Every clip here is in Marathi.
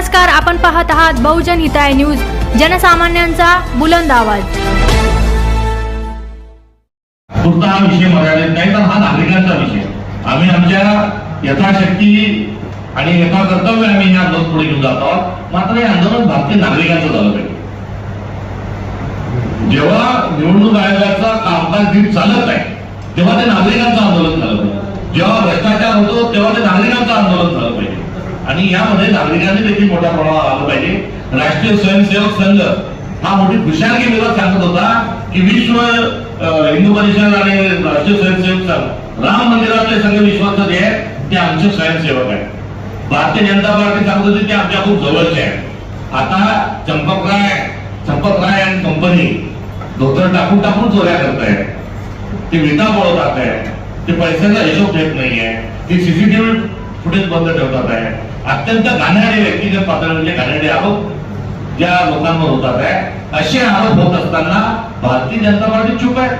नमस्कार, आपण पाहत आहात बहुजन हिताय न्यूज, जनसामान्यांचा बुलंद आवाज। फक्त हा विषय मर्यादित नाही, तर हा नागरिकांचा विषय। आम्ही आमच्या यथाशक्ती आणि यथा कर्तव्य आम्ही हे आंदोलन पुढे घेऊन जात आहोत। मात्र हे आंदोलन भारतीय नागरिकांचं झालं पाहिजे। जेव्हा निवडणूक आयोगाचा कामकाज नीट चालत नाही तेव्हा ते नागरिकांचं आंदोलन झालं पाहिजे। जेव्हा भ्रष्टाचार होतो तेव्हा ते नागरिकांचं आंदोलन झालं पाहिजे आणि यामध्ये नागरिकांनी देखील मोठ्या प्रमाणावर आलं पाहिजे। राष्ट्रीय स्वयंसेवक संघ हा मोठी खुशालगी मिळत सांगत होता की विश्व हिंदू परिषद आणि राष्ट्रीय स्वयंसेवक संघ राम मंदिरातले संघ विश्वासात आहे ते आमचे स्वयंसेवक आहेत। भारतीय जनता पार्टी सांगत होती ते आमच्या खूप जवळचे आहेत। आता चंपकराय आणि कंपनी धोतर टाकून टाकून चोऱ्या करतायत, ते विटा पळवतात आहे, ते पैशाचा हिशोब देत नाहीये, ते सीसीटीव्ही फुटेज बंद ठेवतात आहे। अत्यंत घाणेरडे व्यक्तिगत पातळीवरचे घाणेरडे आरोप ज्या लोकांवर होतात आहे, असे आरोप होत असताना भारतीय जनता पार्टी चूप आहे।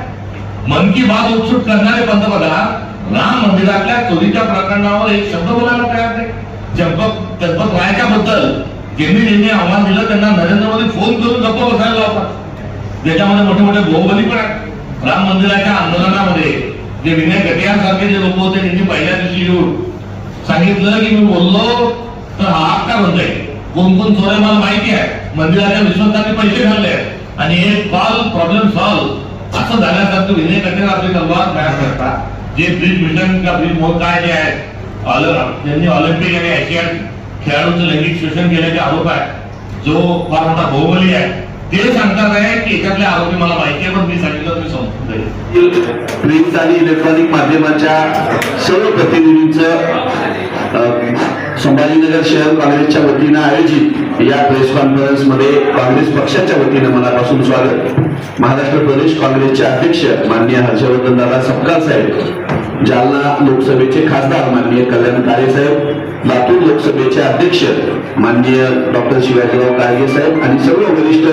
मन की बात उपसूट करणारे पंतप्रधान राम मंदिरातल्या चोरीच्या प्रकरणावर एक शब्द बोलायला तयार नाही। चंपक रायच्या बद्दल ज्यांनी आव्हान दिलं त्यांना नरेंद्र मोदी फोन करून गप्प बसायला लावतात, ज्याच्यामध्ये मोठे मोठे बाहुबली पण आहेत। राम मंदिराच्या आंदोलनामध्ये जे विनय गटियार सारखे जे लोक होते त्यांनी पहिल्या दिवशी येऊन सांगितलं की मी बोललो तर हा का म्हणतोय, कोण कोण चोरे मला माहिती आहे, मंदिराच्या विश्वासाने पैसे घालले आणि एक कॉल प्रॉब्लेम सॉल्व असं झाल्यासारखं विनय गटियार आपली तलवार तयार करतात। जे ब्रिज मिशन का ब्रिज मोड काय जे आहेत, ज्यांनी ऑलिम्पिक आणि आशियाड खेळाडूंचं लैंगिक शोषण केल्याचे आरोप आहे, जो फार मोठा बाहुबली आहे, ते सांगतात आहे की याच्यातले आरोपी मला माहिती आहे पण मी सांगितलं मी समजून जाईल। प्रिंट आणि इलेक्ट्रॉनिक माध्यमाच्या सर्व प्रतिनिधींचं संभाजीनगर शहर काँग्रेसच्या वतीनं आयोजित या प्रेस कॉन्फरन्स मध्ये काँग्रेस पक्षाच्या वतीनं मनापासून स्वागत। महाराष्ट्र प्रदेश काँग्रेसचे अध्यक्ष माननीय हर्षवर्धन दादा सपकाळ साहेब, जालना लोकसभेचे खासदार माननीय कल्याण काळे साहेब, लातूर लोकसभेचे अध्यक्ष माननीय डॉक्टर शिवाजीराव काळगे साहेब आणि सर्व वरिष्ठ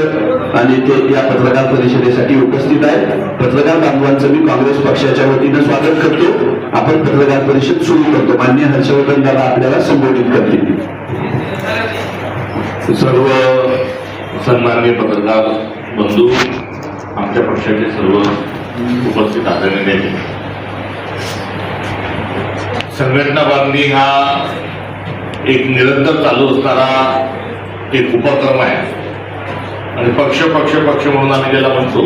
आणि ते या पत्रकार परिषदेसाठी उपस्थित आहेत। पत्रकार बांधवांचं मी काँग्रेस पक्षाच्या वतीनं स्वागत करतो। आपण पत्रकार परिषद सुरू करतो। माननीय हर्षवर्धन दादा आपल्याला संबोधित करतील। सर्व सन्माननीय पत्रकार बंधू, आमच्या पक्षाचे सर्व उपस्थित आदरणीय नेते, संघटना बांधणी हा एक निरंतर चालू असणारा एक उपक्रम आहे आणि पक्ष म्हणून आम्ही ज्याला म्हणतो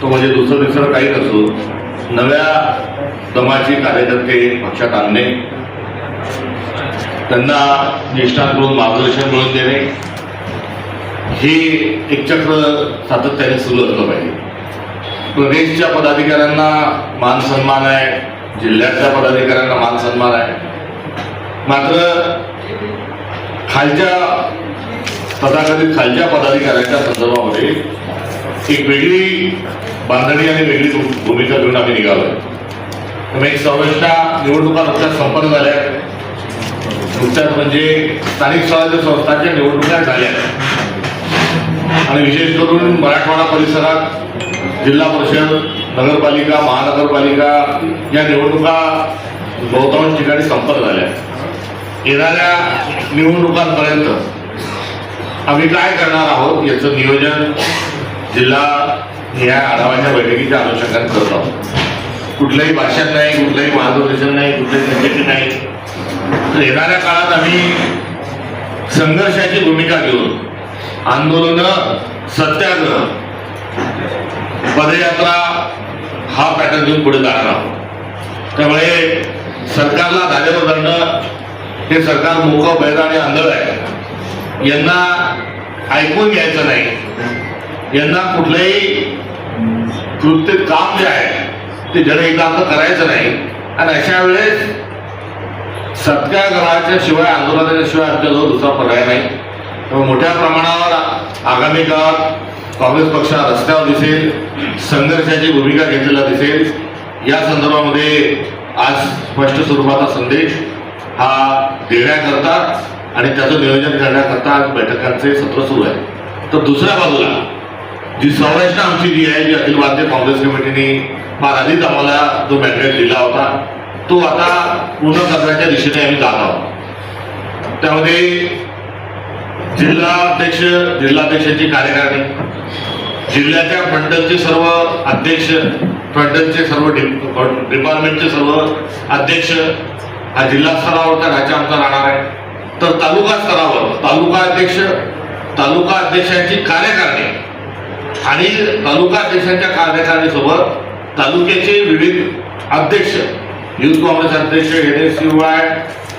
तो म्हणजे दुसरं काही नसून नव्या दमाची कार्यकर्ते पक्षात आणणे, त्यांना ज्येष्ठांकडून मार्गदर्शन मिळवून देणे, हे एक चक्र सातत्याने सुरू असलं पाहिजे। प्रदेशच्या पदाधिकाऱ्यांना मान सन्मान आहे, जिल्ह्यातल्या पदाधिकाऱ्यांना मान सन्मान आहे, मात्र खालच्या पदाधिकाऱ्यांच्या संदर्भामध्ये एक वेगळी बांधणी आणि वेगळी भूमिका घेऊन आम्ही निघालोय। त्यामुळे एक संरचना निवडणुका नुकत्याच संपन्न झाल्या, नुकत्याच म्हणजे स्थानिक स्वराज्य संस्थांच्या निवडणुका झाल्या आणि विशेष करून मराठवाडा परिसरात जिल्हा परिषद, नगरपालिका, महानगरपालिका या निवडणुका बहुतांश ठिकाणी संपन्न झाल्या। येणाऱ्या निवडणुकांपर्यंत आम्ही काय करणार आहोत याचं नियोजन जिल्हा या आढावाच्या बैठकीच्या अनुषंगाने करत आहोत। कुठलंही भाषण नाही, कुठलंही मार्गदर्शन नाही, कुठलंही संघटन नाही, तर येणाऱ्या काळात आम्ही संघर्षाची भूमिका घेऊन आंदोलन, सत्याग्रह, पदयात्रा हा पॅटर्न घेऊन पुढे जाणार आहोत। त्यामुळे सरकारला धारेवर धरणं हे सरकार मूक, बैर आणि आंधळ आहे, यांना ऐकून घ्यायचं नाही, यांना कुठलंही कृत्य काम जे आहे ते जनहितार्थ करायचं नाही आणि अशा वेळेस सत्याग्रहाच्या शिवाय, आंदोलनाच्या शिवाय आमच्याजवळ दुसरा पर्याय नाही। त्यामुळे मोठ्या प्रमाणावर आगामी काळात काँग्रेस पक्ष रस्त्यावर दिसेल, संघर्षाची भूमिका घेतलेला दिसेल। या संदर्भामध्ये आज स्पष्ट स्वरूपाचा संदेश हा देण्याकरता आणि त्याचं नियोजन करण्याकरता बैठकांचे सत्र सुरू आहे। तर दुसऱ्या बाजूला जी संरचना आमची जी आहे, जी अखिल भारतीय काँग्रेस कमिटीने फार आधीच आम्हाला जो मॅन्डेट दिला होता तो आता पूर्ण करण्याच्या दिशेने आम्ही जात आहोत। त्यामध्ये जिल्हाध्यक्षांची कार्यकारिणी, जिल्ह्याच्या फ्रंटलचे सर्व अध्यक्ष, फ्रंटलचे सर्व डिपार्टमेंटचे सर्व अध्यक्ष हा जिल्हा स्तरावरचा ढाचा आमचा राहणार आहे. तर तालुका स्तरावर तालुका अध्यक्षांची कार्यकारिणी आणि तालुका अध्यक्षांच्या कार्यकारिणीसोबत तालुक्याचे विविध अध्यक्ष, युथ काँग्रेस अध्यक्ष, NSUI,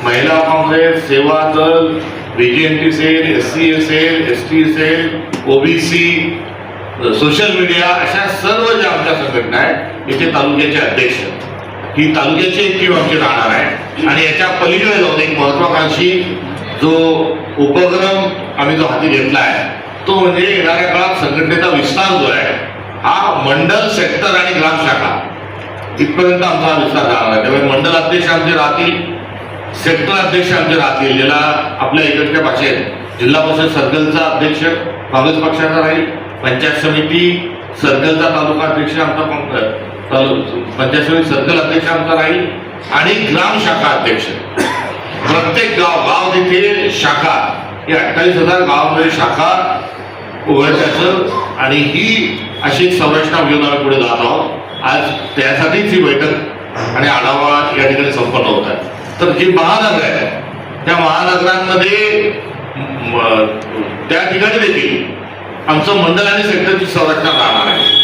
महिला Congress, Seva Dal, BJMT cell, SC cell, ST cell, OBC, social media, अशा सर्व ज्या आमच्या संघटना आहेत याचे तालुक्याचे अध्यक्ष, ही तालुक्याची एक टीम आमची राहणार आहे. आणि याच्या पलीकडे जाऊन एक महत्वाकांक्षी जो उपक्रम आम्ही जो हाती घेतला आहे तो म्हणजे येणाऱ्या काळात संघटनेचा विस्तार जो आहे हा मंडल, सेक्टर आणि ग्राम शाखा इथपर्यंत आमचा विस्तार झाला आहे. त्यामुळे मंडल अध्यक्ष आमचे राहतील, सेक्टर अध्यक्ष आमचे राहतील, ज्याला आपल्या इकडच्या भाषेत जिल्हा परिषद सर्कलचा अध्यक्ष काँग्रेस पक्षाचा राहील, पंचायत समिती सर्कलचा तालुका अध्यक्ष आमचा पंचायत समिती सर्कल अध्यक्ष आमचा राहील आणि ग्राम शाखा अध्यक्ष. प्रत्येक गाव तिथे शाखा, हे 28,000 गावामध्ये शाखा उघडायचं आणि ही अशी एक संरचना घेऊन आम्ही पुढे जात आहोत. आज त्यासाठीच ही बैठक आणि आढावा या ठिकाणी संपन्न होत आहे. तर जी महानगर आहे त्या महानगरांमध्ये त्या ठिकाणी देखील आमचं मंडळ आणि सेक्टरची संरचना राहणार आहे.